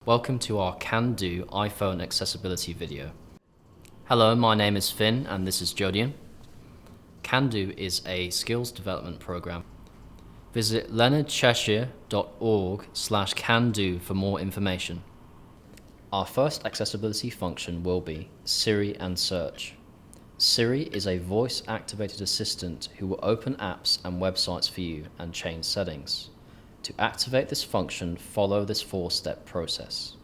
Welcome to our Can Do iPhone accessibility video. Hello, my name is Fynn and this is Jodian. Can Do is a skills development program. Visit leonardcheshire.org/cando for more information. Our first accessibility function will be Siri and Search. Siri is a voice-activated assistant who will open apps and websites for you and change settings. To activate this function, follow this 4-step process.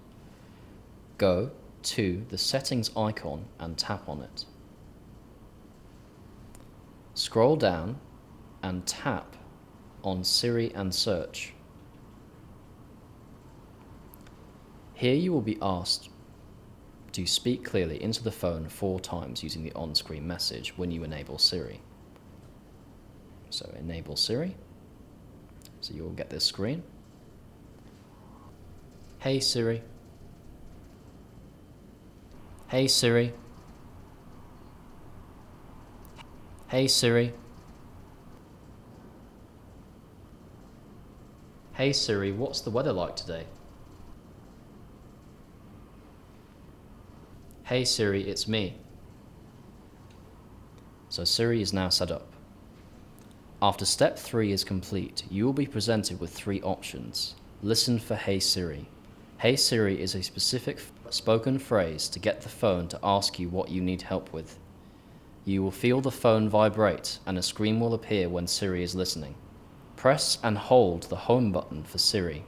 Go to the settings icon and tap on it. Scroll down and tap on Siri and Search. Here you will be asked to speak clearly into the phone 4 times using the on-screen message when you enable Siri. So enable Siri. So you'll get this screen. Hey Siri. Hey Siri. Hey Siri. Hey Siri, what's the weather like today? Hey Siri, it's me. So Siri is now set up. After step 3 is complete, you will be presented with 3 options. Listen for Hey Siri. Hey Siri is a specific spoken phrase to get the phone to ask you what you need help with. You will feel the phone vibrate and a screen will appear when Siri is listening. Press and hold the home button for Siri.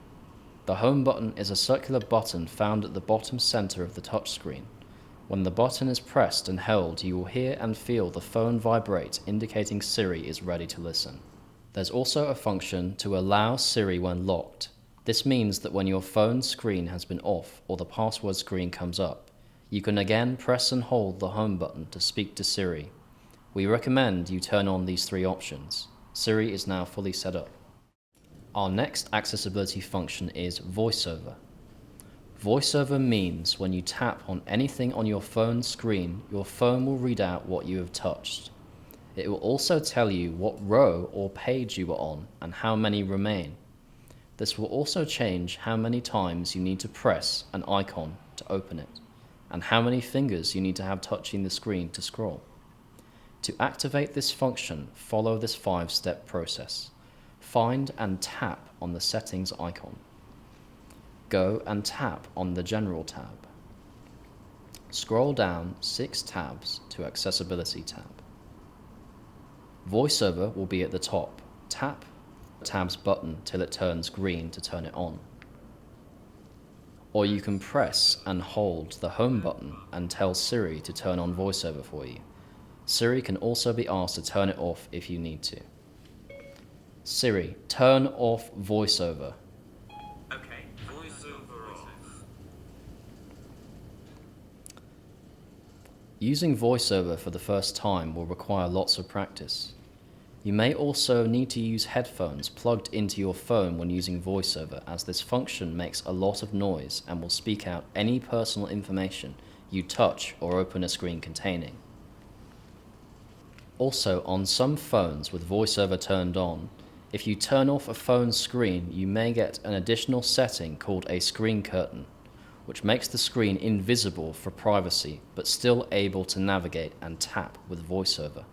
The home button is a circular button found at the bottom center of the touchscreen. When the button is pressed and held, you will hear and feel the phone vibrate, indicating Siri is ready to listen. There's also a function to allow Siri when locked. This means that when your phone screen has been off or the password screen comes up, you can again press and hold the home button to speak to Siri. We recommend you turn on these 3 options. Siri is now fully set up. Our next accessibility function is VoiceOver. VoiceOver means when you tap on anything on your phone screen, your phone will read out what you have touched. It will also tell you what row or page you are on and how many remain. This will also change how many times you need to press an icon to open it, and how many fingers you need to have touching the screen to scroll. To activate this function, follow this 5-step process. Find and tap on the settings icon. Go and tap on the General tab. Scroll down 6 tabs to Accessibility tab. VoiceOver will be at the top. Tap the tab's button till it turns green to turn it on. Or you can press and hold the home button and tell Siri to turn on VoiceOver for you. Siri can also be asked to turn it off if you need to. Siri, turn off VoiceOver. Using VoiceOver for the first time will require lots of practice. You may also need to use headphones plugged into your phone when using VoiceOver, as this function makes a lot of noise and will speak out any personal information you touch or open a screen containing. Also, on some phones with VoiceOver turned on, if you turn off a phone screen, you may get an additional setting called a screen curtain, which makes the screen invisible for privacy, but still able to navigate and tap with VoiceOver.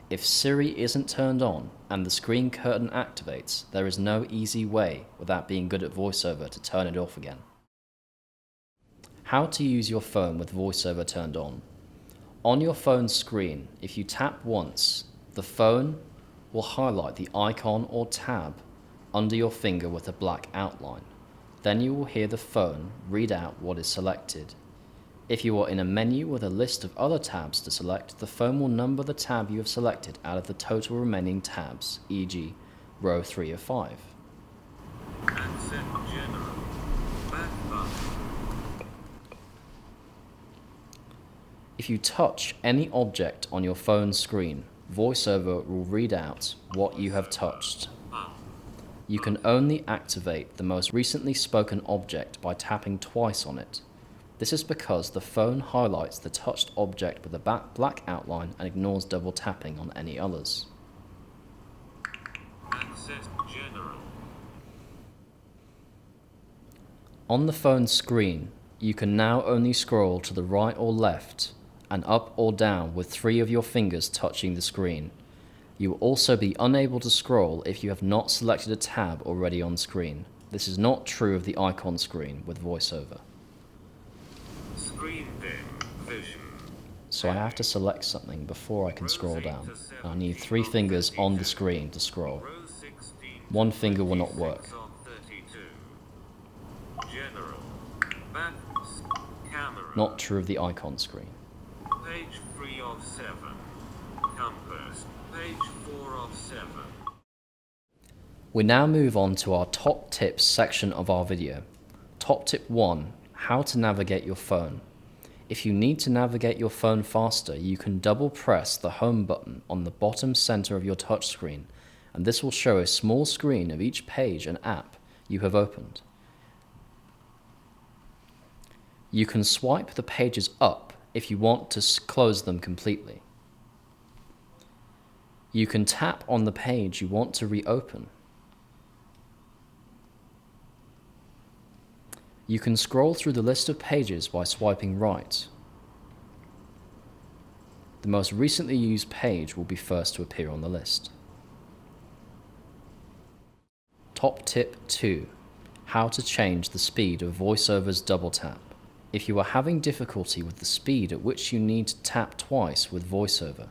If Siri isn't turned on and the screen curtain activates, there is no easy way, without being good at VoiceOver, to turn it off again. How to use your phone with VoiceOver turned on. On your phone screen, if you tap once, the phone will highlight the icon or tab under your finger with a black outline. Then you will hear the phone read out what is selected. If you are in a menu with a list of other tabs to select, the phone will number the tab you have selected out of the total remaining tabs, e.g. row 3 of 5. If you touch any object on your phone screen, VoiceOver will read out what you have touched. You can only activate the most recently spoken object by tapping twice on it. This is because the phone highlights the touched object with a black outline and ignores double tapping on any others. On the phone screen, you can now only scroll to the right or left and up or down with 3 of your fingers touching the screen. You will also be unable to scroll if you have not selected a tab already on screen. This is not true of the icon screen with VoiceOver. Screen dim, vision. So I have to select something before I can scroll down. I need 3 fingers on the screen to scroll. 1 finger will not work. Not true of the icon screen. Page 3 of 7. Compass. Page 4 of 7. We now move on to our top tips section of our video. Top tip 1, how to navigate your phone. If you need to navigate your phone faster, you can double press the home button on the bottom center of your touchscreen, and this will show a small screen of each page and app you have opened. You can swipe the pages up if you want to close them completely. You can tap on the page you want to reopen. You can scroll through the list of pages by swiping right. The most recently used page will be first to appear on the list. Top tip 2, how to change the speed of VoiceOver's double tap. If you are having difficulty with the speed at which you need to tap twice with VoiceOver,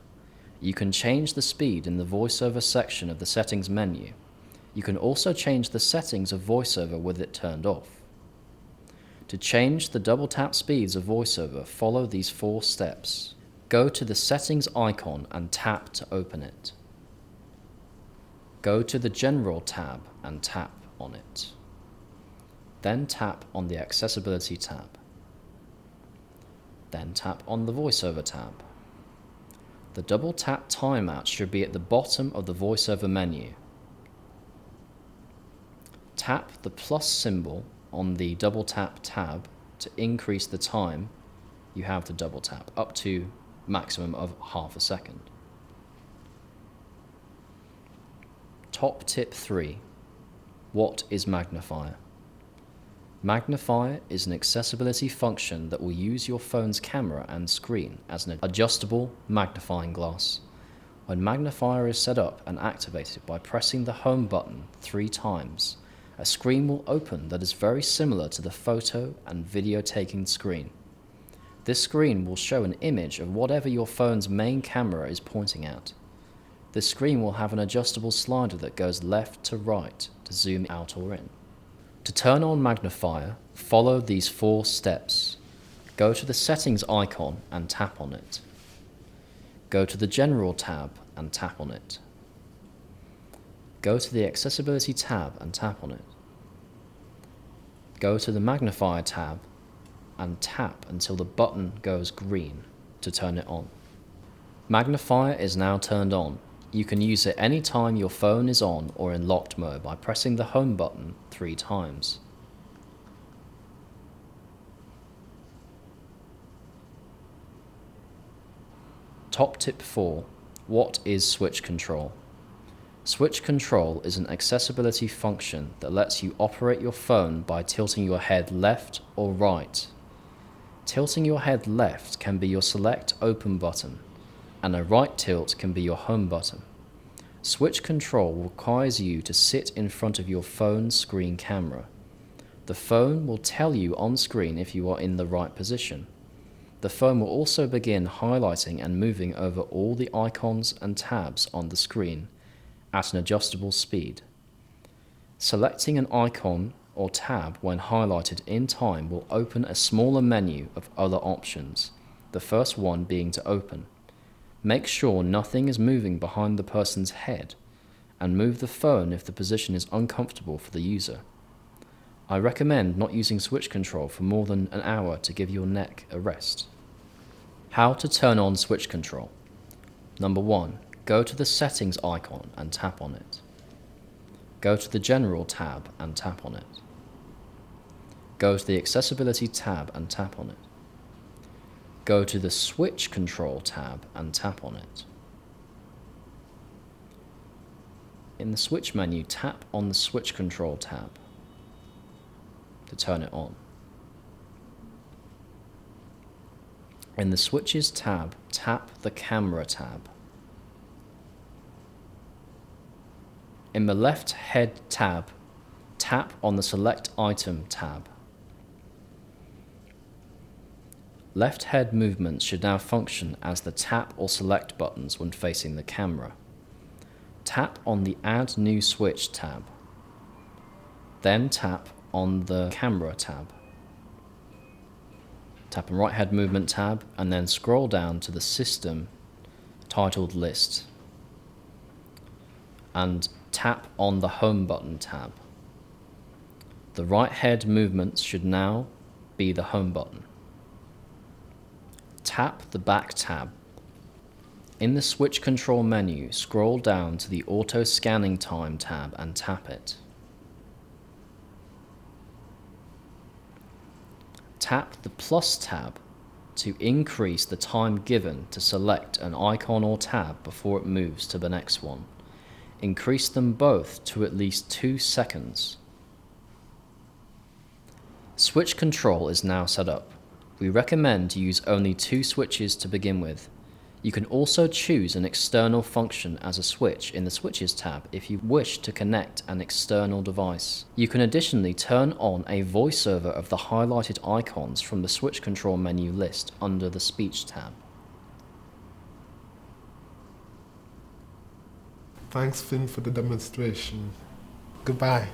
you can change the speed in the VoiceOver section of the settings menu. You can also change the settings of VoiceOver with it turned off. To change the double tap speeds of VoiceOver, follow these 4 steps. Go to the settings icon and tap to open it. Go to the General tab and tap on it. Then tap on the Accessibility tab. Then tap on the VoiceOver tab. The double tap timeout should be at the bottom of the VoiceOver menu. Tap the plus symbol on the double tap tab to increase the time you have to double tap, up to maximum of half a second. Top tip 3. What is Magnifier? Magnifier is an accessibility function that will use your phone's camera and screen as an adjustable magnifying glass. When Magnifier is set up and activated by pressing the home button 3 times, a screen will open that is very similar to the photo and video taking screen. This screen will show an image of whatever your phone's main camera is pointing at. This screen will have an adjustable slider that goes left to right to zoom out or in. To turn on Magnifier, follow these 4 steps. Go to the Settings icon and tap on it. Go to the General tab and tap on it. Go to the Accessibility tab and tap on it. Go to the Magnifier tab and tap until the button goes green to turn it on. Magnifier is now turned on. You can use it anytime your phone is on or in locked mode by pressing the home button 3 times. Top tip 4. What is switch control? Switch control is an accessibility function that lets you operate your phone by tilting your head left or right. Tilting your head left can be your select open button, and a right tilt can be your home button. Switch control requires you to sit in front of your phone's screen camera. The phone will tell you on screen if you are in the right position. The phone will also begin highlighting and moving over all the icons and tabs on the screen at an adjustable speed. Selecting an icon or tab when highlighted in time will open a smaller menu of other options, the first one being to open. Make sure nothing is moving behind the person's head, and move the phone if the position is uncomfortable for the user. I recommend not using switch control for more than an hour to give your neck a rest. How to turn on switch control. Number 1. Go to the Settings icon and tap on it. Go to the General tab and tap on it. Go to the Accessibility tab and tap on it. Go to the Switch Control tab and tap on it. In the Switch menu, tap on the Switch Control tab. to turn it on. In the Switches tab, tap the Camera tab. In the Left Head tab, tap on the Select Item tab. Left head movements should now function as the tap or select buttons when facing the camera. Tap on the Add New Switch tab. Then tap on the Camera tab. Tap on Right Head Movement tab and then scroll down to the System titled List. And tap on the Home button tab. The right head movements should now be the Home button. Tap the Back tab. In the Switch Control menu, scroll down to the Auto Scanning Time tab and tap it. Tap the Plus tab to increase the time given to select an icon or tab before it moves to the next one. Increase them both to at least 2 seconds. Switch control is now set up. We recommend you use only 2 switches to begin with. You can also choose an external function as a switch in the Switches tab if you wish to connect an external device. You can additionally turn on a voiceover of the highlighted icons from the Switch Control menu list under the Speech tab. Thanks, Fynn, for the demonstration. Goodbye.